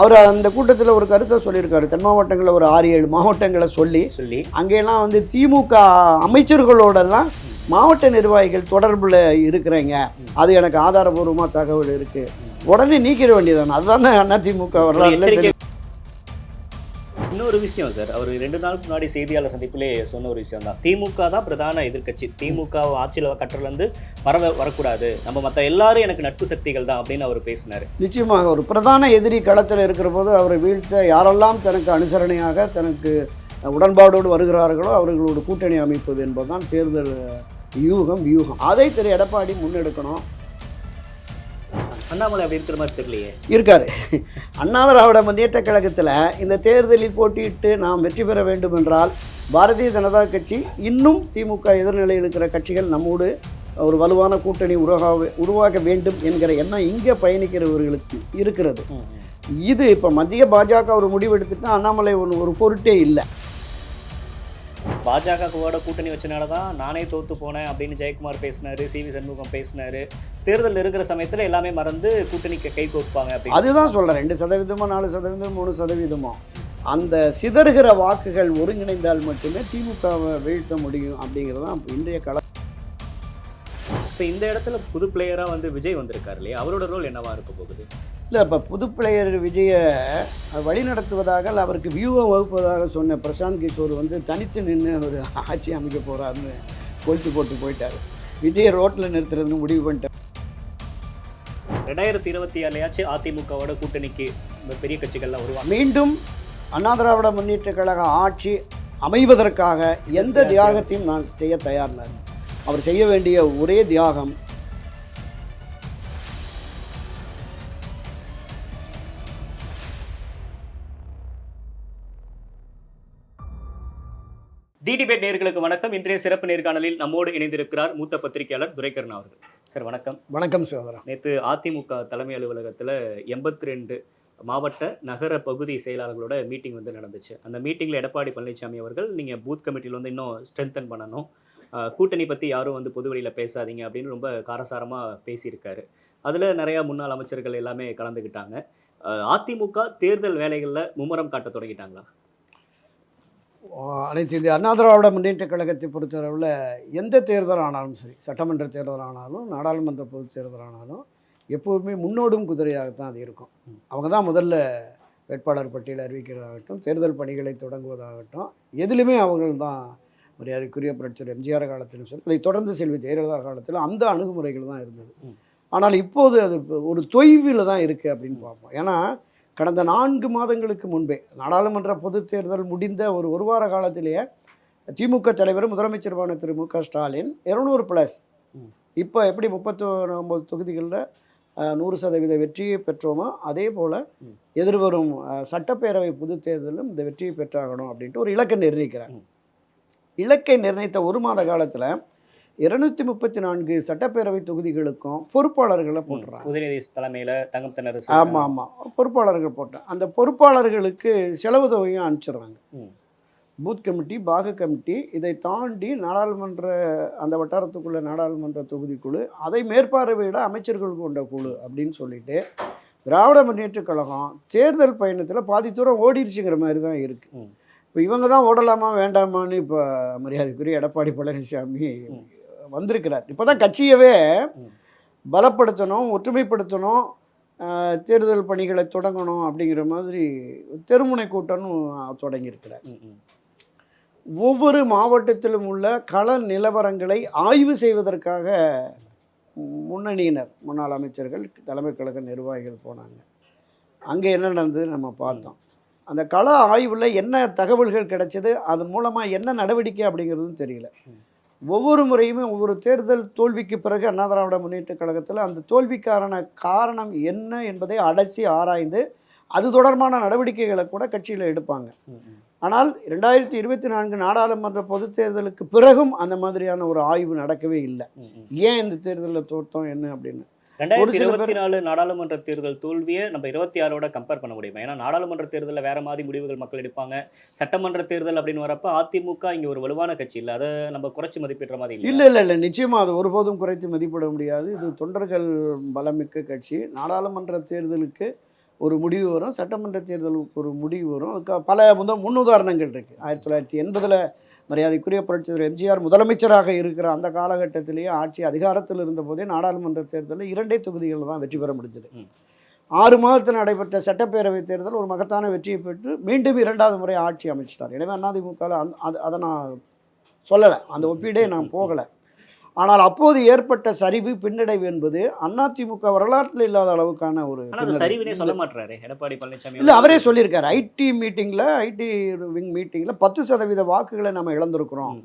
அவர் அந்த கூட்டத்தில் ஒரு கருத்தை சொல்லியிருக்காரு. தென் மாவட்டங்களில் ஒரு 6-7 மாவட்டங்களை சொல்லி அங்கெல்லாம் வந்து திமுக அமைச்சர்களோடெல்லாம் மாவட்ட நிர்வாகிகள் தொடர்பில் இருக்கிறீங்க, அது எனக்கு ஆதாரபூர்வமாக தகவல் இருக்குது, உடனே நீக்கிட வேண்டியதானே. அதுதானே அதிமுக வரலாறு. இன்னொரு விஷயம் சார், அவர் 2 நாளுக்கு முன்னாடி செய்தியாளர் சந்திப்பிலே சொன்ன ஒரு விஷயம் தான், திமுக தான் பிரதான எதிர்க்கட்சி, திமுக ஆட்சியில் கட்டுறதுலேருந்து வரக்கூடாது, நம்ம மற்ற எல்லாரும் எனக்கு நட்பு சக்திகள் தான் அப்படின்னு அவர் பேசினார். நிச்சயமாக ஒரு பிரதான எதிரி களத்தில் இருக்கிற போது அவரை வீழ்த்த யாரெல்லாம் தனக்கு அனுசரணையாக தனக்கு உடன்பாடோடு வருகிறார்களோ அவர்களோட கூட்டணி அமைப்பது என்பதுதான் தேர்தல் வியூகம். அதை திரு எடப்பாடி முன்னெடுக்கணும். அண்ணாமலை அப்படி இருக்கிற மாதிரி தெரியலையே. இருக்காரு. அண்ணா திராவிட முன்னேற்ற கழகத்தில் இந்த தேர்தலில் போட்டியிட்டு நாம் வெற்றி பெற வேண்டும் என்றால் பாரதிய ஜனதா கட்சி இன்னும் திமுக எதிர்நிலையில் இருக்கிற கட்சிகள் நம்மோடு ஒரு வலுவான கூட்டணி உருவாக வேண்டும் என்கிற எண்ணம் இங்கே பயணிக்கிறவர்களுக்கு இருக்கிறது. இது இப்போ மத்திய பாஜக ஒரு முடிவெடுத்துட்டு அண்ணாமலை ஒரு பொருட்டே இல்லை. பாஜகவோட கூட்டணி வச்சனால தான் நானே தோற்று போனேன் அப்படின்னு ஜெயக்குமார் பேசினாரு, சிவி சண்முகம் பேசினாரு. தேர்தல் இருக்கிற சமயத்தில் எல்லாமே மறந்து கூட்டணிக்கு கை கோர்ப்பாங்க அப்படின்னு. அதுதான் சொல்கிறேன். 2%, 4%, 3%. அந்த சிதறுகிற வாக்குகள் ஒருங்கிணைந்தால் மட்டுமே திமுகவை வீழ்த்த முடியும் அப்படிங்கிறது தான் இன்றைய களம். இப்போ இந்த இடத்துல புது பிளேயராக வந்து விஜய் வந்திருக்காரு இல்லையா, அவரோட ரோல் என்னவா இருக்க போகுது? இல்லை, இப்போ புது பிளேயர் விஜயை வழி நடத்துவதாக அவருக்கு வியூவை வகுப்பதாக சொன்ன பிரசாந்த் கிஷோர் வந்து தனித்து நின்று ஒரு ஆட்சி அமைக்க போகிறாருன்னு கொளுத்து போட்டு போயிட்டார். விஜயை ரோட்டில் நிறுத்துறதுன்னு முடிவு பண்ணிட்டார். 2027 அதிமுகவோட கூட்டணிக்கு இந்த பெரிய கட்சிகள்லாம் வருவாங்க. மீண்டும் அண்ணா திராவிட முன்னேற்ற கழக ஆட்சி அமைவதற்காக எந்த தியாகத்தையும் நான் செய்ய தயார்னார். அவர் செய்ய வேண்டிய ஒரே தியாகம் டிடிபேட் நேயர்களுக்கு வணக்கம். இன்றைய சிறப்பு நேர்காணலில் நம்மோடு இணைந்திருக்கிறார் மூத்த பத்திரிகையாளர் துரைக்கண்ணா அவர்கள். சார் வணக்கம். வணக்கம் சகோதரா. நேற்று அதிமுக தலைமை அலுவலகத்தில் 82 மாவட்ட நகர பகுதி செயலாளர்களோட மீட்டிங் வந்து நடந்துச்சு. அந்த மீட்டிங்கில் எடப்பாடி பழனிசாமி அவர்கள் நீங்கள் பூத் கமிட்டியில் வந்து இன்னும் ஸ்ட்ரென்தன் பண்ணணும், கூட்டணி பற்றி யாரும் வந்து பொதுவெளியில் பேசாதீங்க அப்படின்னு ரொம்ப காரசாரமாக பேசியிருக்காரு. அதில் நிறையா முன்னாள் அமைச்சர்கள் எல்லாமே கலந்துக்கிட்டாங்க. அதிமுக தேர்தல் வேலைகளில் மும்முரம் காட்ட தொடங்கிட்டாங்களா? அனைத்து இந்திய அண்ணா திராவிட முன்னேற்ற கழகத்தை பொறுத்தளவில் எந்த தேர்தல் ஆனாலும் சரி, சட்டமன்ற தேர்தல் ஆனாலும் நாடாளுமன்ற பொதுத் தேர்தல் ஆனாலும் எப்போதுமே முன்னோடும் குதிரையாகத்தான் அது இருக்கும். அவங்க தான் முதல்ல வேட்பாளர் பட்டியலை அறிவிக்கிறதாகட்டும், தேர்தல் பணிகளை தொடங்குவதாகட்டும், எதுலையுமே அவர்கள் தான் மரியாதைக்குரிய புரட்சியர் எம்ஜிஆர் காலத்திலும் சரி, அதை தொடர்ந்து செல்வி ஜெயலலிதா காலத்திலும் அந்த அணுகுமுறைகள் தான் இருந்தது. ஆனால் இப்போது அது ஒரு தொய்வில் தான் இருக்குது அப்படின்னு பார்ப்போம். ஏன்னா கடந்த 4 மாதங்களுக்கு முன்பே நாடாளுமன்ற பொதுத் தேர்தல் முடிந்த ஒரு வார காலத்திலேயே திமுக தலைவர் முதலமைச்சருமான திரு மு.க. ஸ்டாலின் 200+, இப்போ எப்படி 39 தொகுதிகளில் 100% வெற்றியை பெற்றோமோ அதே போல் எதிர்வரும் சட்டப்பேரவை பொதுத் தேர்தலும் இந்த வெற்றியை பெற்றாகணும் அப்படின்ட்டு ஒரு இலக்கை நிர்ணயிக்கிறாங்க. இலக்கை நிர்ணயித்த 1 மாத காலத்தில் 234 சட்டப்பேரவை தொகுதிகளுக்கும் பொறுப்பாளர்களை போட்டுறாங்க. உதயநிதி தலைமையில் தங்கம் தென்னரசு. ஆமாம், பொறுப்பாளர்கள் போட்டேன். அந்த பொறுப்பாளர்களுக்கு செலவு தொகையும் அனுப்பிச்சிடுறாங்க. பூத் கமிட்டி, பாக கமிட்டி, இதை தாண்டி நாடாளுமன்ற அந்த வட்டாரத்துக்குள்ள நாடாளுமன்ற தொகுதிக்குழு, அதை மேற்பார்வையிட அமைச்சர்கள் கொண்ட குழு அப்படின்னு சொல்லிட்டு திராவிட முன்னேற்ற கழகம் தேர்தல் பயணத்தில் பாதி தூரம் ஓடிடுச்சுங்கிற மாதிரி தான் இருக்குது. இப்போ இவங்க தான் ஓடலாமா வேண்டாமான்னு இப்போ மரியாதைக்குரிய எடப்பாடி பழனிசாமி வந்திருக்கிறார். இப்போ தான் கட்சியவே பலப்படுத்தணும், ஒற்றுமைப்படுத்தணும், தேர்தல் பணிகளை தொடங்கணும் அப்படிங்கிற மாதிரி தெருமுனை கூட்டம்னு தொடங்கியிருக்கிறார். ஒவ்வொரு மாவட்டத்திலும் உள்ள கள நிலவரங்களை ஆய்வு செய்வதற்காக முன்னணியினர், முன்னாள் அமைச்சர்கள், தலைமை கழக நிர்வாகிகள் போனாங்க. அங்கே என்ன நடந்தது நம்ம பார்த்தோம். அந்த கள ஆய்வில் என்ன தகவல்கள் கிடைச்சது, அதன் மூலமாக என்ன நடவடிக்கை அப்படிங்கிறதும் தெரியல. ஒவ்வொரு முறையுமே ஒவ்வொரு தேர்தல் தோல்விக்கு பிறகு அண்ணா திராவிட முன்னேற்ற கழகத்தில் அந்த தோல்விக்கான காரணம் என்ன என்பதை அலசி ஆராய்ந்து அது தொடர்பான நடவடிக்கைகளை கூட கட்சியில் எடுப்பாங்க. ஆனால் 2024 நாடாளுமன்ற பொதுத் தேர்தலுக்கு பிறகும் அந்த மாதிரியான ஒரு ஆய்வு நடக்கவே இல்லை. ஏன் இந்த தேர்தலில் தோற்றோம் என்ன அப்படின்னு. 2024 நாடாளுமன்ற தேர்தல் தோல்வியை நம்ம 26ஓட கம்பேர் பண்ண முடியுமா? ஏன்னா நாடாளுமன்ற தேர்தலில் வேற மாதிரி முடிவுகள் மக்கள் எடுப்பாங்க. சட்டமன்ற தேர்தல் அப்படின்னு வரப்ப அதிமுக இங்கே ஒரு வலுவான கட்சி இல்லை, அதை நம்ம குறைச்சி மதிப்பிடுற மாதிரி இல்லை, நிச்சயமாக அது ஒருபோதும் குறைத்து மதிப்பிட முடியாது. இது தொண்டர்கள் பலமிக்க கட்சி. நாடாளுமன்ற தேர்தலுக்கு ஒரு முடிவு வரும், சட்டமன்ற தேர்தலுக்கு ஒரு முடிவு வரும். அதுக்கு பல முன்னுதாரணங்கள் இருக்குது. 1980 மரியாதைக்குரிய புரட்சித் தலைவர் எம்ஜிஆர் முதலமைச்சராக இருக்கிற அந்த காலகட்டத்திலேயே ஆட்சி அதிகாரத்தில் இருந்தபோதே நாடாளுமன்ற தேர்தலில் 2 தொகுதிகளில் தான் வெற்றி பெற முடிஞ்சது. 6 மாதத்தில் நடைபெற்ற சட்டப்பேரவை தேர்தல் ஒரு மகத்தான வெற்றியை பெற்று மீண்டும் 2வது முறை ஆட்சி அமைச்சிட்டார். எனவே அதிமுகவில் அதை நான் சொல்லலை, அந்த ஒப்பீடே நான் போகலை. ஆனால் அப்போது ஏற்பட்ட சரிவு பின்னடைவு என்பது அதிமுக வரலாற்றில் இல்லாத அளவுக்கான ஒரு சரிவுனே சொல்ல மாட்டாரு எடப்பாடி பழனிசாமி. இல்லை, அவரே சொல்லியிருக்காரு. ஐடி விங் மீட்டிங்கில் 10% வாக்குகளை நம்ம இழந்திருக்கிறோம்.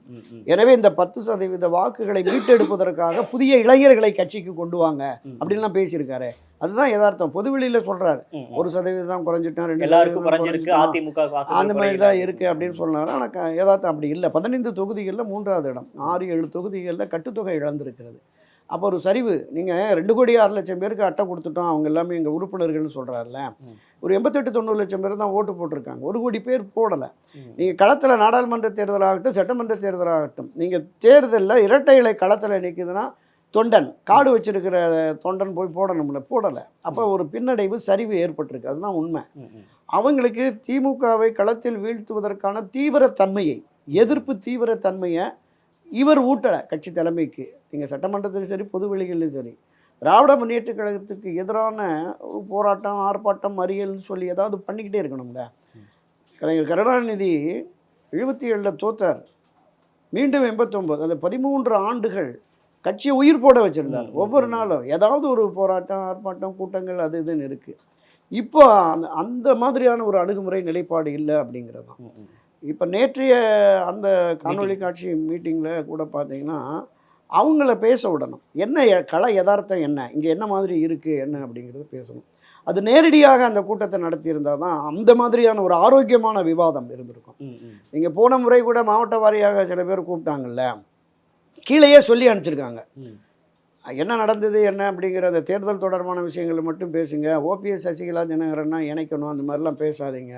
எனவே இந்த 10% வாக்குகளை மீட்டெடுப்பதற்காக புதிய இளைஞர்களை கட்சிக்கு கொண்டு வாங்க அப்படின்லாம் பேசியிருக்காரு. அதுதான் யதார்த்தம். பொதுவெளியில சொல்றாரு 1% தான் குறைஞ்சிட்டோம், 2% அதிமுக அந்த மாதிரி தான் இருக்கு அப்படின்னு சொன்னாரு. ஆனால் யதார்த்தம் அப்படி இல்லை. 15 தொகுதிகளில் 3வது இடம், 6-7 தொகுதிகளில் கட்டுத்தொகை இழந்திருக்கிறது. அப்போ ஒரு சரிவு. நீங்கள் 2,06,00,000 பேருக்கு அட்டை கொடுத்துட்டோம், அவங்க எல்லாமே எங்கள் உறுப்பினர்கள்னு சொல்கிறாருல்ல. ஒரு 88-90 லட்சம் பேர் தான் ஓட்டு போட்டிருக்காங்க, 1 கோடி பேர் போடலை. நீங்கள் களத்தில் நாடாளுமன்ற தேர்தலாகட்டும் சட்டமன்ற தேர்தலாகட்டும், நீங்கள் தேர்தலில் இரட்டை இலை களத்தில் நிற்குதுன்னா தொண்டன் காடு வச்சிருக்கிற தொண்டன் போய் போடணும்ல, போடலை. அப்போ ஒரு பின்னடைவு சரிவு ஏற்பட்டிருக்கு. அதுதான் உண்மை. அவங்களுக்கு திமுகவை களத்தில் வீழ்த்துவதற்கான தீவிரத்தன்மையை, எதிர்ப்பு தீவிரத்தன்மையை இவர் ஊட்டலை கட்சி தலைமைக்கு. நீங்கள் சட்டமன்றத்திலும் சரி பொதுவெளிகளிலும் சரி, திராவிட முன்னேற்ற கழகத்துக்கு எதிரான ஒரு போராட்டம், ஆர்ப்பாட்டம், மறியல்னு சொல்லி ஏதாவது பண்ணிக்கிட்டே இருக்கணும்ல. கலைஞர் கருணாநிதி 77 தோத்தார், மீண்டும் 89, அந்த 13 ஆண்டுகள் கட்சியை உயிர் போட வச்சுருந்தார். ஒவ்வொரு நாளும் ஏதாவது ஒரு போராட்டம், ஆர்ப்பாட்டம், கூட்டங்கள் அது இதுன்னு இருக்குது. இப்போ அந்த மாதிரியான ஒரு அணுகுமுறை நிலைப்பாடு இல்லை அப்படிங்கிறது தான். இப்போ நேற்றைய அந்த காணொலி காட்சி மீட்டிங்கில் கூட பார்த்தீங்கன்னா அவங்கள பேச விடணும். என்ன கள யதார்த்தம் என்ன, இங்கே என்ன மாதிரி இருக்குது என்ன அப்படிங்கிறது பேசணும். அது நேரடியாக அந்த கூட்டத்தை நடத்தியிருந்தால் தான் அந்த மாதிரியான ஒரு ஆரோக்கியமான விவாதம் இருந்திருக்கும். நீங்கள் போன முறை கூட மாவட்ட வாரியாக சில பேர் கூப்பிட்டாங்கல்ல, கீழேயே சொல்லி அனுப்பிச்சிருக்காங்க என்ன நடந்தது என்ன அப்படிங்கிற அந்த தேர்தல் தொடர்பான விஷயங்களை மட்டும் பேசுங்க, ஓபிஎஸ் சசிகலா தினகரன்னா இணைக்கணும், அந்த மாதிரிலாம் பேசாதீங்க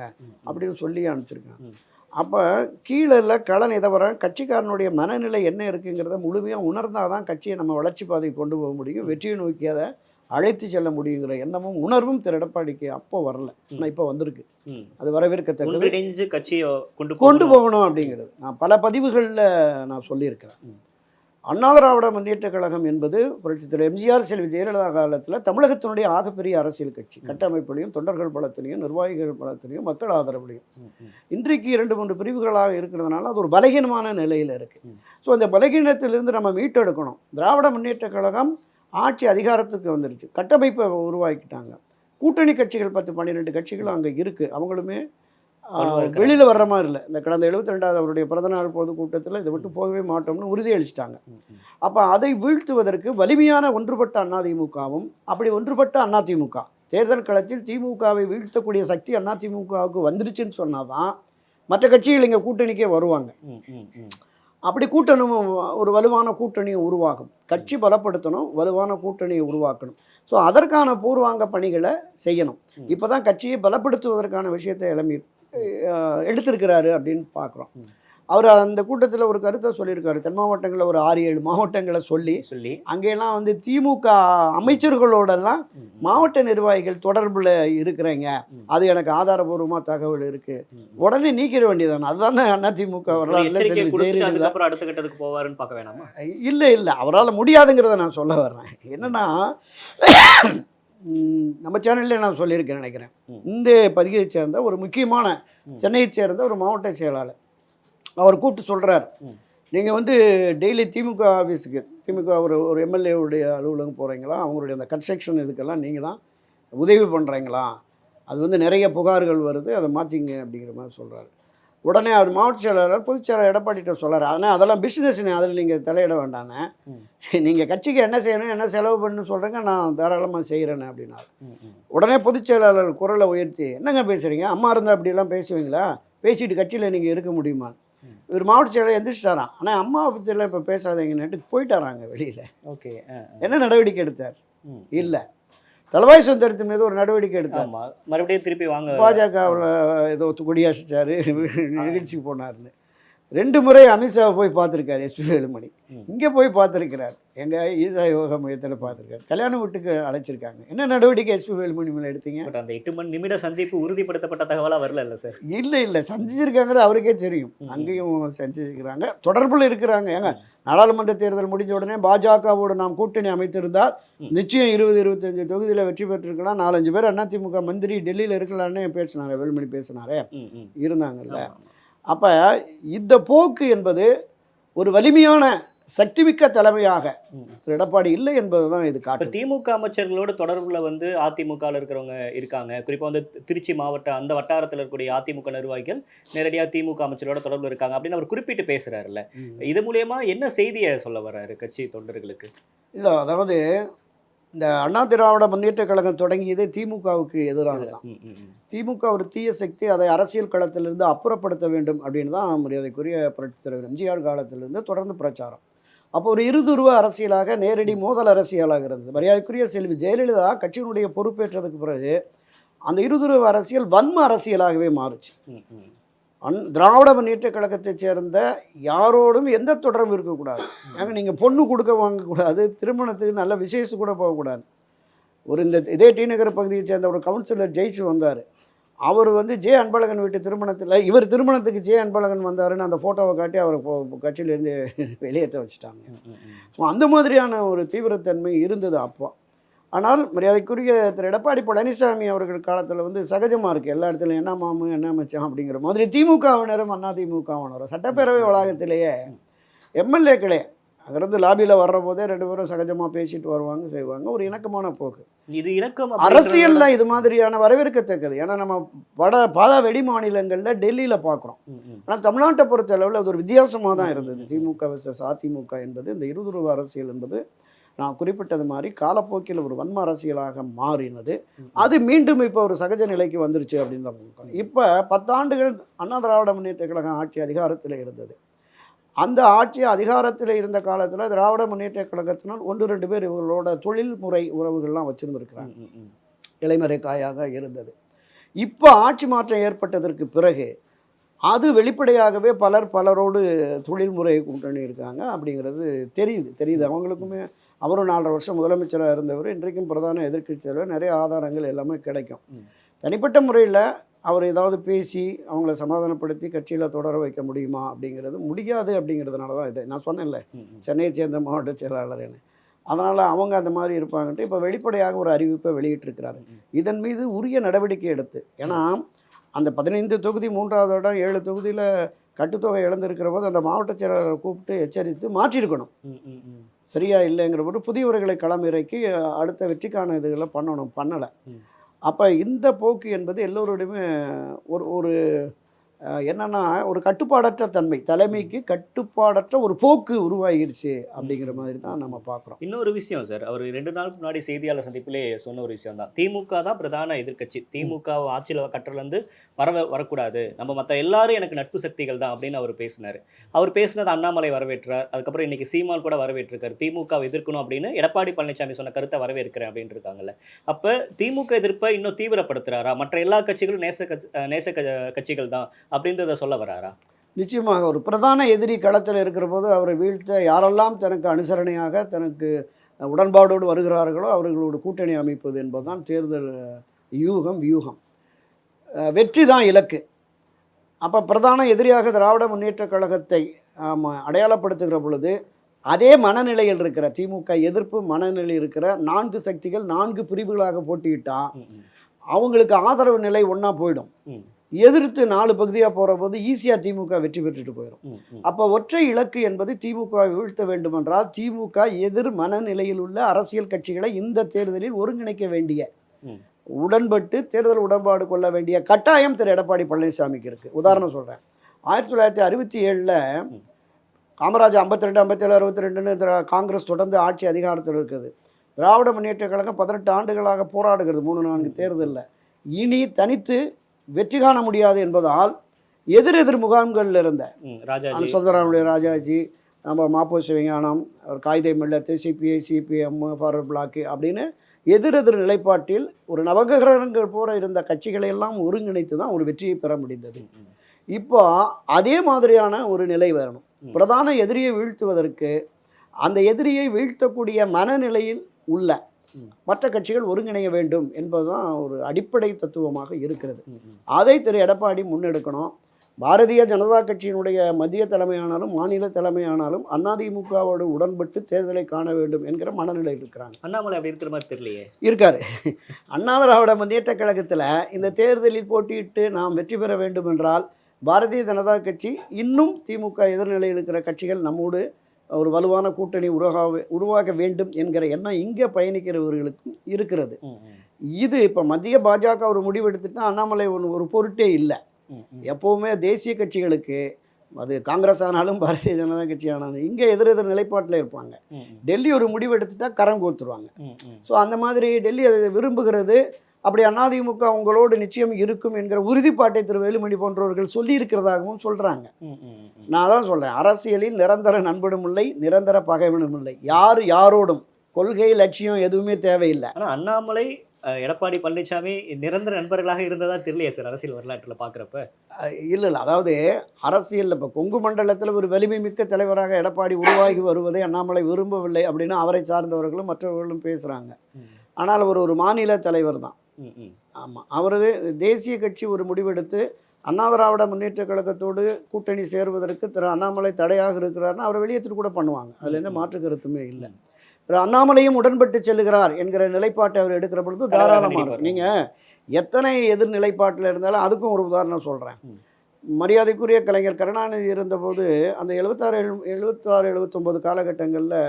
அப்படின்னு சொல்லி அனுப்பிச்சிருக்காங்க. அப்போ கீழே இல்லை கள நிலவரம், கட்சிக்காரனுடைய மனநிலை என்ன இருக்குங்கிறத முழுமையாக உணர்ந்தால் தான் கட்சியை நம்ம வளர்ச்சி பாதைக்கு கொண்டு போக முடியும், வெற்றியை நோக்கி அதை அழைத்து செல்ல முடியுங்கிற எண்ணமும் உணர்வும் திரு எடப்பாடிக்கு அப்போ வரல, ஆனால் இப்போ வந்திருக்கு. அது வரவேற்கத்தக்கது. கட்சியை கொண்டு போகணும் அப்படிங்கிறது நான் பல பதிவுகளில் நான் சொல்லியிருக்கிறேன். அண்ணா திராவிட முன்னேற்ற கழகம் என்பது புரட்சித் தலைவர் எம்ஜிஆர் செல்வி ஜெயலலிதா காலத்தில் தமிழகத்தினுடைய ஆகப்பெரிய அரசியல் கட்சி. கட்டமைப்புலையும் தொண்டர்கள் பலத்திலையும் நிர்வாகிகள் பலத்திலையும் மக்கள் ஆதரவுலையும். இன்றைக்கு 2-3 பிரிவுகளாக இருக்கிறதுனால அது ஒரு பலகீனமான நிலையில் இருக்குது. ஸோ அந்த பலகீனத்திலிருந்து நம்ம மீட்டெடுக்கணும். திராவிட முன்னேற்ற கழகம் ஆட்சி அதிகாரத்துக்கு வந்துருச்சு, கட்டமைப்பை உருவாக்கிட்டாங்க. கூட்டணி கட்சிகள் 10-12 கட்சிகள் அங்கே இருக்குது. அவங்களுமே வெளியில் வர்ற மாதிரி இல்லை. இந்த கடந்த 72வது அவருடைய பிறந்தநாள் பொதுக்கூட்டத்தில் இதை விட்டு போகவே மாட்டோம்னு உறுதியளிச்சிட்டாங்க. அப்போ அதை வீழ்த்துவதற்கு வலிமையான ஒன்றுபட்ட அதிமுகவும், அப்படி ஒன்றுபட்ட அதிமுக தேர்தல் களத்தில் திமுகவை வீழ்த்தக்கூடிய சக்தி அதிமுகவுக்கு வந்துருச்சுன்னு சொன்னால் தான் மற்ற கட்சிகள் இங்கே கூட்டணிக்கே வருவாங்க. அப்படி கூட்டணும், ஒரு வலுவான கூட்டணியை உருவாகும். கட்சி பலப்படுத்தணும், வலுவான கூட்டணியை உருவாக்கணும். ஸோ அதற்கான பூர்வாங்க பணிகளை செய்யணும். இப்போ தான் கட்சியை பலப்படுத்துவதற்கான விஷயத்தை எடுத்திருக்கிறாரு அப்படின்னு பார்க்குறோம். அவர் அந்த கூட்டத்தில் ஒரு கருத்தை சொல்லியிருக்காரு. தென் மாவட்டங்களில் ஒரு 6-7 மாவட்டங்களை சொல்லி அங்கெல்லாம் வந்து திமுக அமைச்சர்களோடலாம் மாவட்ட நிர்வாகிகள் தொடர்பில் இருக்கிறீங்க, அது எனக்கு ஆதாரபூர்வமாக தகவல் இருக்குது, உடனே நீக்கிட வேண்டியதானே. அதுதானே அதிமுக அடுத்த கட்டத்துக்கு போவாருன்னு பார்க்க வேணாமா? இல்லை, அவரால் முடியாதுங்கிறத நான் சொல்ல வர்றேன். என்னன்னா நம்ம சேனல்லே நான் சொல்லியிருக்கேன் நினைக்கிறேன். இந்த பதிகையை சேர்ந்த ஒரு முக்கியமான சென்னையை சேர்ந்த ஒரு மாவட்ட செயலாளர் அவர் கூப்பிட்டு சொல்கிறார், நீங்கள் வந்து டெய்லி திமுக ஆஃபீஸுக்கு, திமுக ஒரு எம்எல்ஏவுடைய அலுவலகம் போகிறீங்களா, அவங்களுடைய அந்த கன்ஸ்ட்ரக்ஷன் இதுக்கெல்லாம் நீங்கள் தான் உதவி பண்ணுறீங்களா, அது வந்து நிறைய புகார்கள் வருது, அதை மாற்றிங்க அப்படிங்கிற மாதிரி சொல்கிறாரு. உடனே அவர் மாவட்ட செயலாளர் பொதுச் செயலாளர் எடப்பாடிகிட்ட சொல்கிறார், ஆனால் அதெல்லாம் பிஸ்னஸ்னு, அதில் நீங்கள் தலையிட வேண்டானே, நீங்கள் கட்சிக்கு என்ன செய்யணும் என்ன செலவு பண்ணணும்னு சொல்கிறேங்க, நான் தாராளமாக செய்கிறேன்னு அப்படின்னாரு. உடனே பொதுச் செயலாளர் குரலை உயர்த்தி, என்னங்க பேசுகிறீங்க, அம்மா இருந்தால் அப்படிலாம் பேசுவீங்களா, பேசிட்டு கட்சியில் நீங்கள் இருக்க முடியுமா? இவர் மாவட்ட செயலாளர் எந்திரிச்சிட்டாராம், ஆனால் அம்மாவை பற்றியெல்லாம் இப்போ பேசாதீங்கன்னுட்டு போயிட்டாராங்க வெளியில். ஓகே, என்ன நடவடிக்கை எடுத்தார்? இல்லை, தலவாய் சுந்தரத்தின் மீது ஒரு நடவடிக்கை எடுத்தார், மறுபடியும் திருப்பி வாங்க, பாஜகவில் ஏதோ கொடியாசிச்சார், நிகழ்ச்சிக்கு போனார்னு. 2 முறை அமித்ஷாவை போய் பார்த்துருக்காரு எஸ்பி வேலுமணி. ம். இங்கே போய் பார்த்துருக்கிறார். ஈசா யோகா மையத்தில் பார்த்துருக்காரு. கல்யாண வீட்டுக்கு அழைச்சிருக்காங்க. என்ன நடவடிக்கை எஸ்பி வேலுமணி மேலே எடுத்தீங்க? பட் அந்த 8 மணி நிமிட சந்திப்பு உறுதிப்படுத்தப்பட்ட தகவலா வரல சார். இல்லை சந்திச்சிருக்காங்கிறது அவருக்கே தெரியும். அங்கேயும் சந்திச்சிருக்கிறாங்க, தொடர்பில் இருக்கிறாங்க. ஏங்க, நாடாளுமன்ற தேர்தல் முடிஞ்ச உடனே பாஜகவோடு நாம் கூட்டணி அமைத்திருந்தால் நிச்சயம் 20-25 தொகுதியில் வெற்றி பெற்றிருக்கலாம். 4-5 பேர் அதிமுக மந்திரி டெல்லியில் இருக்கலான்னு பேசினார், வேலுமணி பேசினாரே, இருந்தாங்கல்ல. அப்போ இந்த போக்கு என்பது ஒரு வலிமையான சக்திமிக்க தலைமையாக திரு எடப்பாடி இல்லை என்பது தான் இது காட்டு. திமுக அமைச்சர்களோட தொடர்புல வந்து அதிமுகவில் இருக்கிறவங்க இருக்காங்க. குறிப்பாக வந்து திருச்சி மாவட்ட அந்த வட்டாரத்தில் இருக்கக்கூடிய அதிமுக நிர்வாகிகள் நேரடியாக திமுக அமைச்சரோட தொடர்புல இருக்காங்க அப்படின்னு அவர் குறிப்பிட்டு பேசுறாருல்ல. இது மூலியமா என்ன செய்தியை சொல்ல வர்றாரு கட்சி தொண்டர்களுக்கு? இல்லை, அதாவது இந்த அண்ணா திராவிட முன்னேற்ற கழகம் தொடங்கியதே திமுகவுக்கு எதிராக தான். திமுக ஒரு தீய சக்தி, அதை அரசியல் களத்திலிருந்து அப்புறப்படுத்த வேண்டும் அப்படின்னு தான் மரியாதைக்குரிய புரட்சித் தலைவர் எம்ஜிஆர் காலத்திலிருந்து தொடர்ந்து பிரச்சாரம். அப்போ ஒரு இருதுருவ அரசியலாக, நேரடி மோதல் அரசியலாக இருந்தது. மரியாதைக்குரிய செல்வி ஜெயலலிதா கட்சியினுடைய பொறுப்பேற்றதுக்கு பிறகு அந்த இருதுருவ அரசியல் வன்ம அரசியலாகவே மாறுச்சு. திராவிட முன்னேற்ற கழகத்தைச் சேர்ந்த யாரோடும் எந்த தொடர்பு இருக்கக்கூடாது. ஏங்க, நீங்கள் பொண்ணு கொடுக்க வாங்கக்கூடாது, திருமணத்துக்கு நல்ல விசேஷம் கூட போகக்கூடாது. இதே டி நகர் பகுதியை சேர்ந்த ஒரு கவுன்சிலர் ஜெயிச்சு வந்தார். அவர் வந்து ஜே அன்பழகன் வீட்டு திருமணத்தில், இவர் திருமணத்துக்கு ஜே அன்பழகன் வந்தாருன்னு அந்த ஃபோட்டோவை காட்டி அவர் கட்சியிலேருந்து வெளியேற்ற வச்சுட்டாங்க. அந்த மாதிரியான ஒரு தீவிரத்தன்மை இருந்தது அப்போ. ஆனால் மரியாதைக்குரிய திரு எடப்பாடி பழனிசாமி அவர்கள் காலத்தில் வந்து சகஜமாக இருக்குது. எல்லா இடத்துலையும் என்ன மாமு என்ன மச்சான் அப்படிங்கிற மாதிரி திமுகவினரும் அதிமுகவினரும் சட்டப்பேரவை வளாகத்திலேயே எம்எல்ஏக்களே அங்கிருந்து லாபியில் வர்ற போதே 2 பேரும் சகஜமாக பேசிட்டு வருவாங்க, செய்வாங்க. ஒரு இணக்கமான போக்கு. இது இணக்கம் அரசியலில் இது மாதிரியான வரவேற்கத்தக்கது. ஏன்னா நம்ம பல வெளி மாநிலங்களில் டெல்லியில் பார்க்குறோம். ஆனால் தமிழ்நாட்டை பொறுத்த அளவில் அது ஒரு வித்தியாசமாக தான் இருந்தது. திமுக vs அதிமுக என்பது, இந்த இருதுருவ அரசியல் என்பது நான் குறிப்பிட்டது மாதிரி காலப்போக்கில் ஒரு வன்ம அரசியலாக மாறினது. அது மீண்டும் இப்போ ஒரு சகஜ நிலைக்கு வந்துருச்சு அப்படின்னு தான். இப்போ 10 ஆண்டுகள் அண்ணா திராவிட முன்னேற்ற கழகம் ஆட்சி அதிகாரத்தில் இருந்தது. அந்த ஆட்சி அதிகாரத்தில் இருந்த காலத்தில் திராவிட முன்னேற்ற கழகத்தினால் 1-2 பேர் இவர்களோட தொழில்முறை உறவுகள்லாம் வச்சுருந்துருக்கிறாங்க. இலைமறை காயாக இருந்தது. இப்போ ஆட்சி மாற்றம் ஏற்பட்டதற்கு பிறகு அது வெளிப்படையாகவே பலரோடு தொழில்முறை கூட்டணி இருக்காங்க அப்படிங்கிறது தெரியுது அவங்களுக்குமே. அவரும் 4.5 வருஷம் முதலமைச்சராக இருந்தவர், இன்றைக்கும் பிரதான எதிர்க்கட்சி தலைவர். நிறைய ஆதாரங்கள் எல்லாமே கிடைக்கும். தனிப்பட்ட முறையில் அவர் ஏதாவது பேசி அவங்கள சமாதானப்படுத்தி கட்சியில் தொடர வைக்க முடியுமா அப்படிங்கிறது முடியாது. அப்படிங்கிறதுனால தான் இதை நான் சொன்னேன்ல, சென்னையை சேர்ந்த மாவட்ட செயலாளர்னு. அதனால் அவங்க அந்த மாதிரி இருப்பாங்கன்ட்டு இப்போ வெளிப்படையாக ஒரு அறிவிப்பை வெளியிட்டிருக்கிறாரு. இதன் மீது உரிய நடவடிக்கை எடுத்து, ஏன்னா அந்த 15 தொகுதி 3வது இடம் 7 தொகுதியில் கட்டுத்தொகை இழந்திருக்கிற போது அந்த மாவட்ட செயலாளரை கூப்பிட்டு எச்சரித்து மாற்றியிருக்கணும். சரியா இல்லைங்கிற போது புதியவர்களை களம் இறக்கி அடுத்த வெற்றிக்கான இதுகளை பண்ணலை. அப்போ இந்த போக்கு என்பது எல்லோருடையுமே ஒரு என்னன்னா ஒரு கட்டுப்பாடற்ற தன்மை, தலைமைக்கு கட்டுப்பாடற்ற ஒரு போக்கு உருவாகிருச்சு அப்படிங்கிற மாதிரி தான் நம்ம பார்க்குறோம். இன்னொரு விஷயம் சார், அவர் 2 நாளுக்கு முன்னாடி செய்தியாளர் சந்திப்பிலே சொன்ன ஒரு விஷயம் தான், திமுக தான் பிரதான எதிர்க்கட்சி, திமுக ஆட்சியில் கட்டுறதுலேருந்து வரக்கூடாது, நம்ம மற்ற எல்லாரும் எனக்கு நட்பு சக்திகள் தான் அப்படின்னு அவர் பேசினார். அவர் பேசினது அண்ணாமலை வரவேற்றார். அதுக்கப்புறம் இன்னைக்கு சீமான் கூட வரவேற்றிருக்காரு. திமுக எதிர்க்கணும் அப்படின்னு எடப்பாடி பழனிசாமி சொன்ன கருத்தை வரவேற்கிறேன் அப்படின்னு இருக்காங்கல்ல. அப்போ திமுக எதிர்ப்பை இன்னும் தீவிரப்படுத்துறாரா? மற்ற எல்லா கட்சிகளும் நேச கட்சிகள் தான் அப்படின்றத சொல்ல வராரா? நிச்சயமாக ஒரு பிரதான எதிரி களத்தில் இருக்கிற போது அவரை வீழ்த்த யாரெல்லாம் தனக்கு அனுசரணையாக தனக்கு உடன்பாடோடு வருகிறார்களோ அவர்களோடு கூட்டணி அமைப்பது என்பதுதான் தேர்தல் வியூகம். வெற்றி தான் இலக்கு. அப்போ பிரதான எதிரியாக திராவிட முன்னேற்ற கழகத்தை அடையாளப்படுத்துகிற பொழுது அதே மனநிலையில் இருக்கிற திமுக எதிர்ப்பு மனநிலையில் இருக்கிற 4 சக்திகள் 4 பிரிவுகளாக போட்டியிட்டால் அவங்களுக்கு ஆதரவு நிலை ஒன்றா போயிடும். எதிர்த்து 4 பகுதியாக போகிற போது ஈஸியாக திமுக வெற்றி பெற்றுட்டு போயிடும். அப்போ ஒற்றை இலக்கு என்பது திமுகவை வீழ்த்த வேண்டுமென்றால் திமுக எதிர் மனநிலையில் உள்ள அரசியல் கட்சிகளை இந்த தேர்தலில் ஒருங்கிணைக்க வேண்டிய, உடன்பட்டு தேர்தல் உடன்பாடு கொள்ள வேண்டிய கட்டாயம் திரு எடப்பாடி பழனிசாமிக்கு இருக்குது. உதாரணம் சொல்கிறேன், 1967 காமராஜ் 52, 57, 62ன்னு காங்கிரஸ் தொடர்ந்து ஆட்சி அதிகாரத்தில் இருக்குது. திராவிட முன்னேற்ற கழகம் 18 ஆண்டுகளாக போராடுகிறது 3-4 தேர்தலில். இனி தனித்து வெற்றி காண முடியாது என்பதால் எதிர் முகாம்களில் இருந்த சுந்தராமுடைய ராஜாஜி, நம்ம Ma Po Sivagnanam, Quaid-e Millathu, CBI, CPM, forward block அப்படின்னு எதிர் நிலைப்பாட்டில் ஒரு நவகிரகங்கள் போல இருந்த கட்சிகளை எல்லாம் ஒருங்கிணைத்து தான் ஒரு வெற்றியை பெற முடிந்தது. இப்போ அதே மாதிரியான ஒரு நிலை வரணும். பிரதான எதிரியை வீழ்த்துவதற்கு அந்த எதிரியை வீழ்த்தக்கூடிய மனநிலையில் உள்ள மற்ற கட்சிகள் ஒருங்கிணைய வேண்டும் என்பதுதான் ஒரு அடிப்படை தத்துவமாக இருக்கிறது. அதை திரு எடப்பாடி முன்னெடுக்கணும். பாரதிய ஜனதா கட்சியினுடைய மத்திய தலைமையானாலும் மாநில தலைமையானாலும் அதிமுகவோடு உடன்பட்டு தேர்தலை காண வேண்டும் என்கிற மனநிலையில் இருக்கிறாங்க. அண்ணாமலை அப்படி இருக்கிற மாதிரி தெரியலையே. இருக்காரு. அண்ணா திராவிட முன்னேற்ற கழகத்தில் இந்த தேர்தலில் போட்டியிட்டு நாம் வெற்றி பெற வேண்டும் என்றால் பாரதிய ஜனதா கட்சி இன்னும் திமுக எதிர்நிலையில் இருக்கிற கட்சிகள் நம்மோடு ஒரு வலுவான கூட்டணி உருவாக வேண்டும் என்கிற எண்ணம் இங்கே பயணிக்கிறவர்களுக்கும் இருக்கிறது. இது இப்போ மத்திய பாஜக ஒரு முடிவு எடுத்துட்டா அண்ணாமலை ஒரு பொருட்டே இல்லை. எப்போவுமே தேசிய கட்சிகளுக்கு அது காங்கிரஸ் ஆனாலும் பாரதிய ஜனதா கட்சி ஆனாலும் இங்கே எதிர் நிலைப்பாட்டில் இருப்பாங்க. டெல்லி ஒரு முடிவு எடுத்துட்டா கரம் கோத்துருவாங்க. ஸோ அந்த மாதிரி டெல்லி அதை விரும்புகிறது. அப்படி அதிமுக உங்களோடு நிச்சயம் இருக்கும் என்கிற உறுதிப்பாட்டை திரு வேலுமணி போன்றவர்கள் சொல்லி இருக்கிறதாகவும் சொல்கிறாங்க. நான் தான் சொல்கிறேன், அரசியலில் நிரந்தர நண்பனும் இல்லை, நிரந்தர பகைவனும் இல்லை. யாரோடும் கொள்கை லட்சியம் எதுவுமே தேவையில்லை. ஆனால் அண்ணாமலை எடப்பாடி பழனிசாமி நிரந்தர நண்பர்களாக இருந்ததா தெரியலையே சார் அரசியல் வரலாற்றில் பார்க்குறப்ப. இல்லை, அதாவது அரசியலில் இப்போ கொங்கு மண்டலத்தில் ஒரு வலிமை மிக்க தலைவராக எடப்பாடி உருவாகி வருவதை அண்ணாமலை விரும்பவில்லை அப்படின்னு அவரை சார்ந்தவர்களும் மற்றவர்களும் பேசுகிறாங்க. ஆனால் அவர் ஒரு மாநில தலைவர் தான். ஆமாம், அவரது தேசிய கட்சி ஒரு முடிவெடுத்து அண்ணா திராவிட முன்னேற்ற கழகத்தோடு கூட்டணி சேருவதற்கு திரு அண்ணாமலை தடையாக இருக்கிறார்னா அவரை வெளியேற்று கூட பண்ணுவாங்க. அதில் எந்த மாற்று கருத்துமே இல்லை. திரு அண்ணாமலையும் உடன்பட்டு செல்லுகிறார் என்கிற நிலைப்பாட்டை அவர் எடுக்கிற பொழுது தாராளமாக நீங்கள் எத்தனை எதிர் நிலைப்பாட்டில் இருந்தாலும் அதுக்கும் ஒரு உதாரணம் சொல்கிறேன். மரியாதைக்குரிய கலைஞர் கருணாநிதி இருந்தபோது அந்த 76-79 காலகட்டங்களில்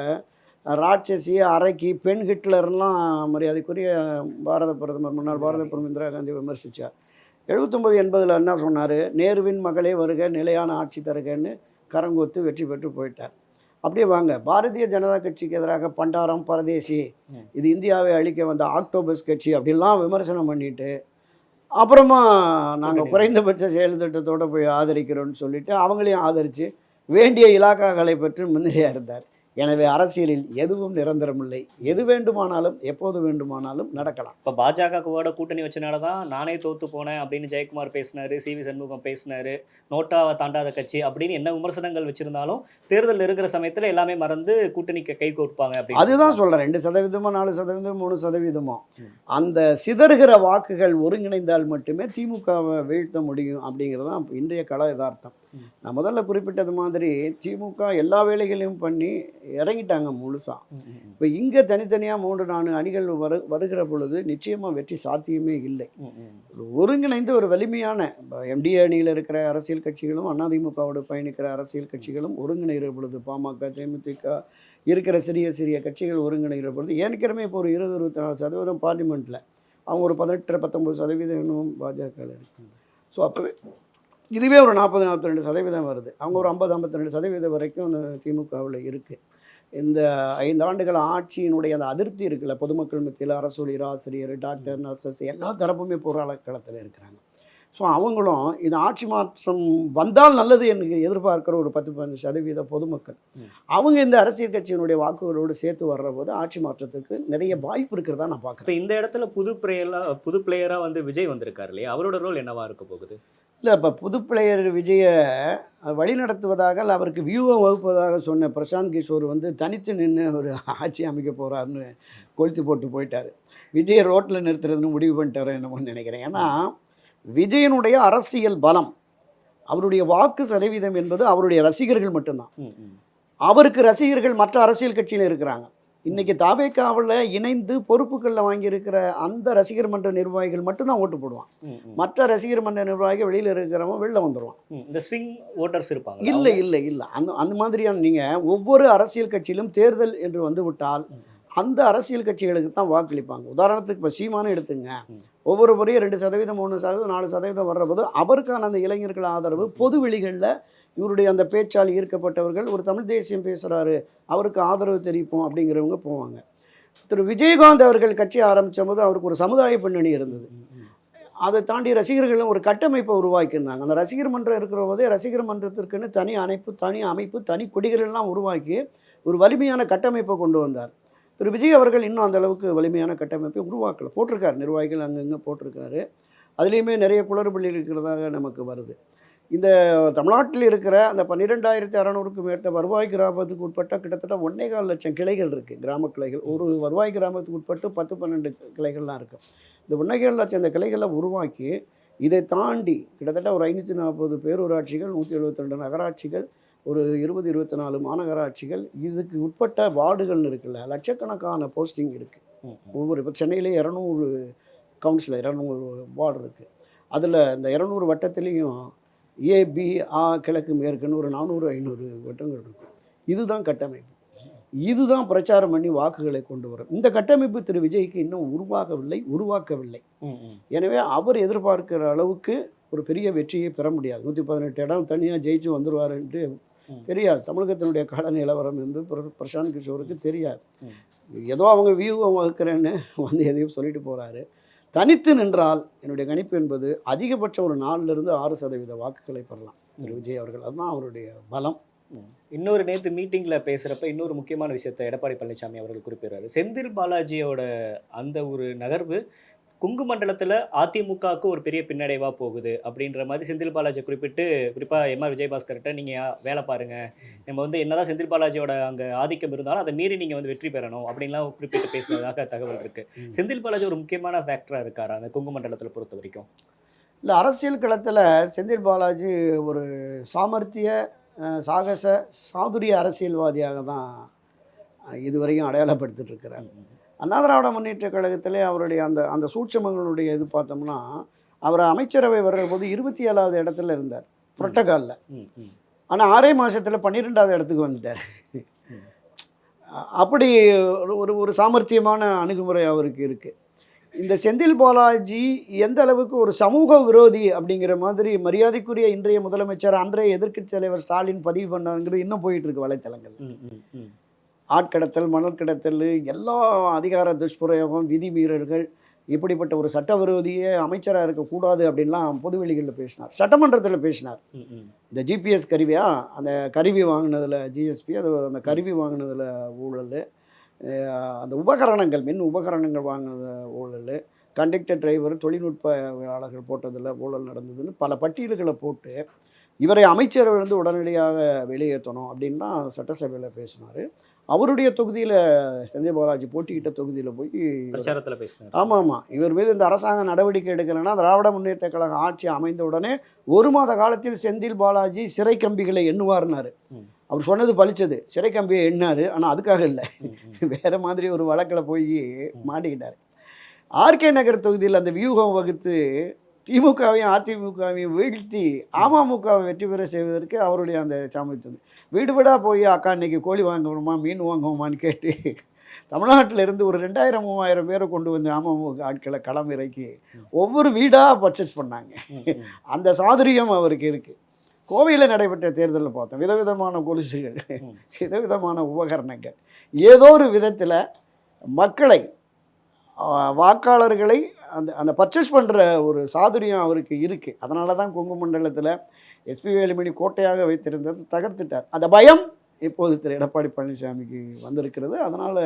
ராட்சசி அரைக்கி பெண் ஹிட்லர்லாம் மரியாதைக்குரிய பாரத பிரதமர் முன்னாள் பாரத பிரதமர் இந்திரா காந்தி விமர்சித்தார். 79-80 என்ன சொன்னார்? நேருவின் மகளே வருக, நிலையான ஆட்சி தருகன்னு கரங்கொத்து வெற்றி பெற்று போயிட்டார். அப்படியே வாங்க, பாரதிய ஜனதா கட்சிக்கு எதிராக பண்டாரம் பரதேசி, இது இந்தியாவை அழிக்க வந்த ஆக்டோபஸ் கட்சி அப்படிலாம் விமர்சனம் பண்ணிட்டு அப்புறமா நாங்கள் குறைந்தபட்ச செயல் திட்டத்தோடு போய் ஆதரிக்கிறோன்னு சொல்லிட்டு அவங்களையும் ஆதரித்து வேண்டிய இலாக்காக்களை பற்றி முன்னிலையாக இருந்தார். எனவே அரசியலில் எதுவும் நிரந்தரமில்லை. எது வேண்டுமானாலும் எப்போது வேண்டுமானாலும் நடக்கலாம். இப்போ பாஜகவோட கூட்டணி வச்சனால தான் நானே தோற்று போனேன் அப்படின்னு ஜெயக்குமார் பேசினார், சிவி சண்முகம் பேசினார், நோட்டாவை தாண்டாத கட்சி அப்படின்னு என்ன விமர்சனங்கள் வச்சுருந்தாலும் தேர்தல் இருக்கிற சமயத்தில் எல்லாமே மறந்து கூட்டணிக்கு கை கோர்ப்பாங்க அப்படின்னு. அதுதான் சொல்கிறேன், 2%, 4%, 3%. அந்த சிதறுகிற வாக்குகள் ஒருங்கிணைந்தால் மட்டுமே திமுகவை வீழ்த்த முடியும் அப்படிங்கிறது தான் இன்றைய கள யதார்த்தம். நான் முதல்ல குறிப்பிட்டது மாதிரி திமுக எல்லா வேலைகளையும் பண்ணி இறங்கிட்டாங்க முழுசாக. இப்போ இங்கே தனித்தனியாக 3-4 அணிகள் வருகிற பொழுது நிச்சயமாக வெற்றி சாத்தியமே இல்லை. ஒருங்கிணைந்து ஒரு வலிமையான எம்டிஏ அணியில் இருக்கிற அரசியல் கட்சிகளும் அதிமுகவோடு பயணிக்கிற அரசியல் கட்சிகளும் ஒருங்கிணைகிற பொழுது பாமக, தேமுதிக இருக்கிற சிறிய கட்சிகள் ஒருங்கிணைகிற பொழுது ஏற்கனவே இப்போ ஒரு 20-24% பார்லிமெண்ட்டில் அவங்க ஒரு 18-19% பாஜக இருக்காங்க. ஸோ அப்போவே இதுவே ஒரு 40-42% வருது. அவங்க ஒரு 50-52% வரைக்கும் அந்த திமுகவில் இருக்குது. இந்த 5 ஆண்டுகள் ஆட்சியினுடைய அந்த அதிருப்தி இருக்குல்ல, பொதுமக்கள் மத்தியில் அரசு ஊழியர், ஆசிரியர், டாக்டர், நர்சஸ் எல்லா தரப்புமே போராட்டக்களத்தில் இருக்கிறாங்க. ஸோ அவங்களும் இந்த ஆட்சி மாற்றம் வந்தால் நல்லது என்று எதிர்பார்க்குற ஒரு 10-15% பொதுமக்கள் அவங்க இந்த அரசியல் கட்சியினுடைய வாக்குகளோடு சேர்த்து வர்ற போது ஆட்சி மாற்றத்துக்கு நிறைய வாய்ப்பு இருக்கிறதா நான் பார்க்குறேன். இப்போ இந்த இடத்துல புது பிளேயராக வந்து விஜய் வந்திருக்காரு இல்லையா, அவரோட ரோல் என்னவா இருக்க போகுது? இல்லை, இப்போ புது பிளேயர் விஜயை வழி நடத்துவதாக இல்லை அவருக்கு வியூவை வகுப்பதாக சொன்ன பிரசாந்த் கிஷோர் வந்து தனித்து நின்று ஒரு ஆட்சி அமைக்க போகிறாருன்னு கொளுத்து போட்டு போயிட்டார். விஜயை ரோட்டில் நிறுத்துறதுன்னு முடிவு பண்ணிட்டாரோ என்னமோன்னு நினைக்கிறேன். ஏன்னா விஜயனுடைய அரசியல் பலம், அவருடைய வாக்கு சதவீதம் என்பது அவருடைய ரசிகர்கள் மட்டும்தான். அவருக்கு ரசிகர்கள் மற்ற அரசியல் கட்சியில் இருக்கிறாங்க. இன்றைக்கி தாவேக்காவில் இணைந்து பொறுப்புகளில் வாங்கியிருக்கிற அந்த ரசிகர் மன்ற நிர்வாகிகள் மட்டும்தான் ஓட்டு போடுவான். மற்ற ரசிகர் மன்ற நிர்வாகிகள் வெளியில் இருக்கிறவங்க வெளில வந்துடுவான். இந்த ஸ்விங் ஓட்டர்ஸ் இருப்பாங்க. இல்லை அந்த மாதிரியான நீங்கள் ஒவ்வொரு அரசியல் கட்சியிலும் தேர்தல் என்று வந்து விட்டால் அந்த அரசியல் கட்சிகளுக்கு தான் வாக்களிப்பாங்க. உதாரணத்துக்கு இப்போ சீமானு எடுத்துங்க, ஒவ்வொரு முறையும் 2%, 3%, 4% வர்ற போது அவருக்கான அந்த இளைஞர்கள் ஆதரவு பொது வெளிகளில் இவருடைய அந்த பேச்சால் ஈர்க்கப்பட்டவர்கள் ஒரு தமிழ் தேசியம் பேசுகிறாரு அவருக்கு ஆதரவு தெரிவிப்போம் அப்படிங்கிறவங்க போவாங்க. திரு விஜயகாந்த் அவர்கள் கட்சி ஆரம்பித்த போது அவருக்கு ஒரு சமுதாய பின்னணி இருந்தது. அதை தாண்டி ரசிகர்களும் ஒரு கட்டமைப்பை உருவாக்கியிருந்தாங்க. அந்த ரசிகர் மன்றம் இருக்கிற போதே ரசிகர் மன்றத்திற்குன்னு தனி அமைப்பு, தனி கொடிகளெல்லாம் உருவாக்கி ஒரு வலிமையான கட்டமைப்பை கொண்டு வந்தார். திரு விஜய் அவர்கள் இன்னும் அந்த அளவுக்கு வலிமையான கட்டமைப்பை உருவாக்கலை. போட்டிருக்காரு, நிர்வாகிகள் அங்கங்கே போட்டிருக்காரு. அதுலேயுமே நிறைய குளறுபடி இருக்கிறதாக நமக்கு வருது. இந்த தமிழ்நாட்டில் இருக்கிற அந்த 12,600க்கும் மேற்பட்ட வருவாய் கிராமத்துக்கு உட்பட்ட கிட்டத்தட்ட 1.25 லட்சம் கிளைகள் இருக்குது, கிராம கிளைகள். ஒரு வருவாய் கிராமத்துக்கு உட்பட்டு 10-12 கிளைகள்லாம் இருக்குது. இந்த 1.25 லட்சம் இந்த கிளைகளை உருவாக்கி இதை தாண்டி கிட்டத்தட்ட ஒரு 540 பேரூராட்சிகள், 172 நகராட்சிகள், ஒரு 20-24 மாநகராட்சிகள், இதுக்கு உட்பட்ட வார்டுகள்னு இருக்குல்ல, லட்சக்கணக்கான போஸ்டிங் இருக்குது. ஒவ்வொரு இப்போ சென்னையிலே 200 கவுன்சிலர், 200 வார்டு இருக்குது. அதில் இந்த 200 வட்டத்துலேயும் ஏபி கிழக்கு மேற்குன்னு ஒரு 400-500 வட்டங்கள் இருக்கும். இதுதான் கட்டமைப்பு. இதுதான் பிரச்சாரம் பண்ணி வாக்குகளை கொண்டு வரும். இந்த கட்டமைப்பு திரு விஜய்க்கு இன்னும் உருவாக்கவில்லை. எனவே அவர் எதிர்பார்க்கிற அளவுக்கு ஒரு பெரிய வெற்றியை பெற முடியாது. 118 இடம் தனியாக ஜெயிச்சு வந்துடுவாருன்ட்டு தெரியாது. தமிழகத்தினுடைய கள நிலவரம் என்று பிரசாந்த் கிஷோருக்கு தெரியாது. ஏதோ அவங்க வியூகம் வகுக்கிறேன்னு வந்து எதையும் சொல்லிட்டு போகிறாரு. தனித்து நின்றால் என்னுடைய கணிப்பு என்பது அதிகபட்சம் ஒரு 4-6% வாக்குகளை பெறலாம் திரு விஜய் அவர்கள். அதுதான் அவருடைய பலம். இன்னொரு நேற்று மீட்டிங்கில் பேசுகிறப்ப இன்னொரு முக்கியமான விஷயத்தை எடப்பாடி பழனிசாமி அவர்கள் குறிப்பிடுறாரு. செந்தில் பாலாஜியோட அந்த ஒரு நகர்வு கொங்கு மண்டலத்தில் அதிமுகவுக்கு ஒரு பெரிய பின்னடைவாக போகுது அப்படின்ற மாதிரி செந்தில் பாலாஜி குறிப்பிட்டு, குறிப்பாக எம்ஆர் விஜயபாஸ்கர்கிட்ட நீங்கள் வேலை பாருங்கள், நம்ம வந்து என்னதான் செந்தில் பாலாஜியோட அங்கே ஆதிக்கம் இருந்தாலும் அதை மீறி நீங்கள் வந்து வெற்றி பெறணும் அப்படின்லாம் குறிப்பிட்டு பேசுனதாக தகவல் இருக்குது. செந்தில் பாலாஜி ஒரு முக்கியமான ஃபேக்டராக இருக்காரா அந்த கொங்கு மண்டலத்தில் பொறுத்த வரைக்கும்? இல்லை, அரசியல் களத்தில் செந்தில் பாலாஜி ஒரு சாமர்த்திய சாகச சாதுரிய அரசியல்வாதியாக தான் இதுவரையும் அடையாளப்படுத்திட்டு இருக்கிறார். அண்ணா திராவிட முன்னேற்ற கழகத்திலே அவருடைய அந்த அந்த சூட்சமங்களுடைய இது பார்த்தோம்னா, அவர் அமைச்சரவை வர்ற போது 27வது இடத்துல இருந்தார் புரோட்டோகாலில். ஆனால் 6 மாதத்தில் 12வது இடத்துக்கு வந்துட்டார். அப்படி ஒரு சாமர்த்தியமான அணுகுமுறை அவருக்கு இருக்குது. இந்த செந்தில் பாலாஜி எந்த அளவுக்கு ஒரு சமூக விரோதி அப்படிங்கிற மாதிரி மரியாதைக்குரிய இன்றைய முதலமைச்சர், அன்றைய எதிர்க்கட்சி தலைவர் ஸ்டாலின் பதிவு பண்ணாங்கிறது இன்னும் போயிட்டு இருக்கு வலைத்தளங்கள். ஆட்கடத்தல், மணல் கடத்தல், எல்லா அதிகார துஷ்பிரயோகம், விதிமீறல்கள், இப்படிப்பட்ட ஒரு சட்டவிரோதியே அமைச்சராக இருக்கக்கூடாது அப்படின்லாம் பொதுவெளிகளில் பேசினார், சட்டமன்றத்தில் பேசினார். இந்த ஜிபிஎஸ் கருவியா, அந்த கருவி வாங்கினதில் ஜிஎஸ்பி, அது அந்த கருவி வாங்கினதில் ஊழல், அந்த உபகரணங்கள், மின் உபகரணங்கள் வாங்கினது ஊழல், கண்டக்டர் டிரைவர் தொழில்நுட்பவியலாளர்கள் போட்டதில் ஊழல் நடந்ததுன்னு பல பட்டியல்களை போட்டு இவரை அமைச்சரவிலிருந்து உடனடியாக வெளியேற்றணும் அப்படின்னா சட்டசபையில் பேசினார். அவருடைய தொகுதியில் செந்தில் பாலாஜி போட்டிக்கிட்ட தொகுதியில் போய் பிரச்சாரத்தில் பேசினார். ஆமாம், இவர் மீது இந்த அரசாங்கம் நடவடிக்கை எடுக்கலைன்னா திராவிட முன்னேற்ற கழக ஆட்சி அமைந்த உடனே 1 மாத காலத்தில் செந்தில் பாலாஜி சிறை கம்பிகளை எண்ணுவார்னாரு. அவர் சொன்னது பலிச்சது, சிறை கம்பியை எண்ணார். ஆனால் அதுக்காக இல்லை, வேறு மாதிரி ஒரு வழக்கில் போய் மாட்டிக்கிட்டார். ஆர்கே நகர் தொகுதியில் அந்த வியூகம் வகுத்து திமுகவையும் அதிமுகவையும் வீழ்த்தி அமமுகவை வெற்றி பெற செய்வதற்கு அவருடைய அந்த சாமர்த்தியம். வீடு வீடாக போய் அக்கா இன்னைக்கு கோழி வாங்கணுமா, மீன் வாங்குவோமான்னு கேட்டு தமிழ்நாட்டில் இருந்து ஒரு 2000-3000 பேரை கொண்டு வந்து அமமுக ஆட்களை களம் இறக்கி ஒவ்வொரு வீடாக பர்ச்சேஸ் பண்ணாங்க. அந்த சாதுரியம் அவருக்கு இருக்குது. கோவையில் நடைபெற்ற தேர்தலில் பார்த்தோம், விதவிதமான கொலுசுகள், விதவிதமான உபகரணங்கள், ஏதோ ஒரு விதத்தில் மக்களை, வாக்காளர்களை அந்த அந்த பர்ச்சேஸ் பண்ணுற ஒரு சாதுரியம் அவருக்கு இருக்குது. அதனால தான் கொங்கு மண்டலத்தில் எஸ்பி வேலுமணி கோட்டையாக வைத்திருந்தது தகர்த்துட்டார். அந்த பயம் இப்போது திரு எடப்பாடி பழனிசாமிக்கு வந்திருக்கிறது. அதனால்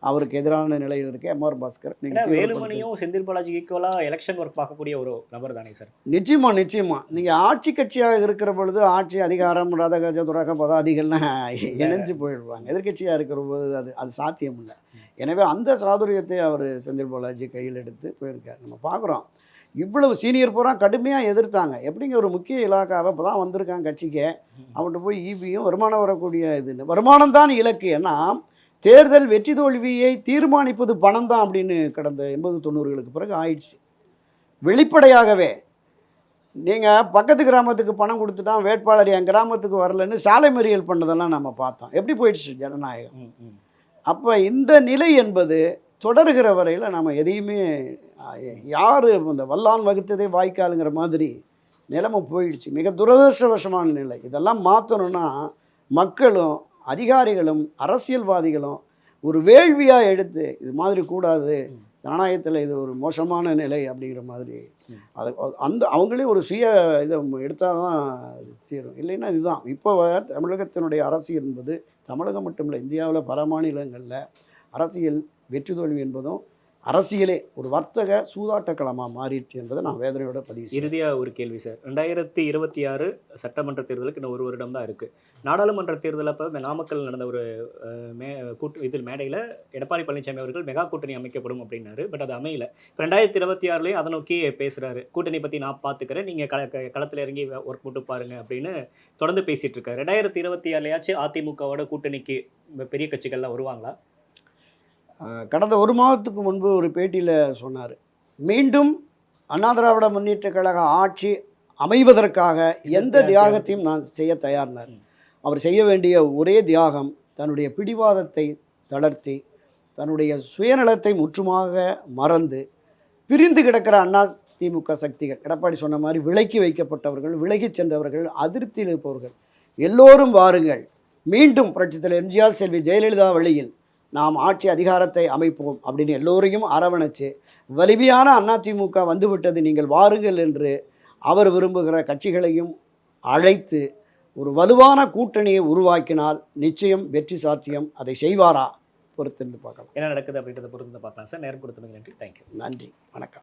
அவருக்கு எதிரான நிலையில் இருக்க எம்ஆர் பாஸ்கர். வேலுமணியும் செந்தில் பாலாஜி ஈக்குவலாக எலெக்ஷன் ஒர்க் பார்க்கக்கூடிய ஒரு நபர் தானே சார்? நிச்சயமாக நீங்கள் ஆட்சி கட்சியாக இருக்கிற பொழுது ஆட்சி அதிகாரம் ரதகஜ துரக பதாதிகள்லாம் இணைஞ்சு போயிடுவாங்க. எதிர்கட்சியாக இருக்கிற போது அது சாத்தியம் இல்லை. எனவே அந்த சாதுரியத்தை அவர் செந்தில் பாலாஜி கையில் எடுத்து போயிருக்கார். நம்ம பார்க்குறோம், இவ்வளவு சீனியர் பூரா கடுமையாக எதிர்த்தாங்க. எப்படிங்க ஒரு முக்கிய இலாக்காவை இப்போ தான் வந்திருக்காங்க கட்சிக்கு, அவன்கிட்ட போய் ஈபியும் வருமானம் வரக்கூடிய இதுன்னு, வருமானம் தான் இலக்கு, ஏன்னா தேர்தல் வெற்றி தோல்வியை தீர்மானிப்பது பணம் தான் அப்படின்னு கடந்த 80-90களுக்கு பிறகு ஆயிடுச்சு. வெளிப்படையாகவே நீங்கள் பக்கத்து கிராமத்துக்கு பணம் கொடுத்துட்டான், வேட்பாளர் என் கிராமத்துக்கு வரலன்னு சாலை மறியல் பண்ணதெல்லாம் நம்ம பார்த்தோம். எப்படி போயிடுச்சு ஜனநாயகம். அப்போ இந்த நிலை என்பது தொடர்கிற வரையில் நம்ம எதையுமே, யார் இந்த வல்லான் வகுத்ததே வாய்க்காலுங்கிற மாதிரி நிலைமை போயிடுச்சு. மிக துரதிருஷ்டவசமான நிலை. இதெல்லாம் மாற்றணும்னா மக்களும் அதிகாரிகளும் அரசியல்வாதிகளும் ஒரு வேள்வியாக எடுத்து இது மாதிரி கூடாது, ஜனநாயகத்தில் இது ஒரு மோசமான நிலை அப்படிங்கிற மாதிரி அது அவங்களே ஒரு சுய இதை எடுத்தால் தான் தீரும். இல்லைன்னா இதுதான் இப்போ தமிழகத்தினுடைய அரசியல் என்பது தமிழகம் மட்டும் இல்லை, இந்தியாவில் பல மாநிலங்களில் அரசியல் வெற்றி தோல்வி என்பதும் அரசியலே ஒரு வர்த்தக சூதாட்டக்களமாக மாறிடுச்சு என்பதை நான் வேதனையோட பதிவு செய்கிறேன். இறுதியாக ஒரு கேள்வி சார். 2026 சட்டமன்ற தேர்தலுக்கு இன்னும் 1 வருடம் தான் இருக்கு. நாடாளுமன்ற தேர்தல் அப்ப நாமக்கல் நடந்த ஒரு மே இதில் மேடையில எடப்பாடி பழனிசாமி அவர்கள் மெகா கூட்டணி அமைக்கப்படும் அப்படின்னாரு. பட் அது அமையல. இப்ப 2026லயும் அதை நோக்கி பேசுறாரு. கூட்டணி பத்தி நான் பார்த்துக்கிறேன். நீங்க களத்துல இறங்கி ஒர்க் போட்டு பாருங்க அப்படின்னு தொடர்ந்து பேசிட்டு இருக்காரு. 2026லயாச்சும் அதிமுகவோட கூட்டணிக்கு பெரிய கட்சிகள்லாம் வருவாங்களா? கடந்த ஒரு மாதத்துக்கு முன்பு ஒரு பேட்டியில் சொன்னார், மீண்டும் அண்ணா திராவிட முன்னேற்ற கழக ஆட்சி அமைவதற்காக எந்த தியாகத்தையும் நான் செய்ய தயார்னார். அவர் செய்ய வேண்டிய ஒரே தியாகம் தன்னுடைய பிடிவாதத்தை தளர்த்தி தன்னுடைய சுயநலத்தை முற்றுமாக மறந்து பிரிந்து கிடக்கிற அண்ணா திமுக சக்திகள், எடப்பாடி சொன்ன மாதிரி விலக்கி வைக்கப்பட்டவர்கள், விலகி சென்றவர்கள், அதிருப்தியில் இருப்பவர்கள் எல்லோரும் வாருங்கள், மீண்டும் புரட்சித் தலைவர் எம்ஜிஆர் செல்வி ஜெயலலிதா வழியில் நாம் ஆட்சி அதிகாரத்தை அமைப்போம் அப்படின்னு எல்லோரையும் அரவணைச்சு வலிமையான அதிமுக வந்துவிட்டது, நீங்கள் வாருங்கள் என்று அவர் விரும்புகிற கட்சிகளையும் அழைத்து ஒரு வலுவான கூட்டணியை உருவாக்கினால் நிச்சயம் வெற்றி சாத்தியம். அதை செய்வாரா? பொறுத்திருந்து பார்க்கலாம். என்ன நடக்குது அப்படின்றத பொறுத்து பார்க்கலாம் சார். நேரம் கொடுத்தமைக்கு நன்றி. தேங்க்யூ. நன்றி, வணக்கம்.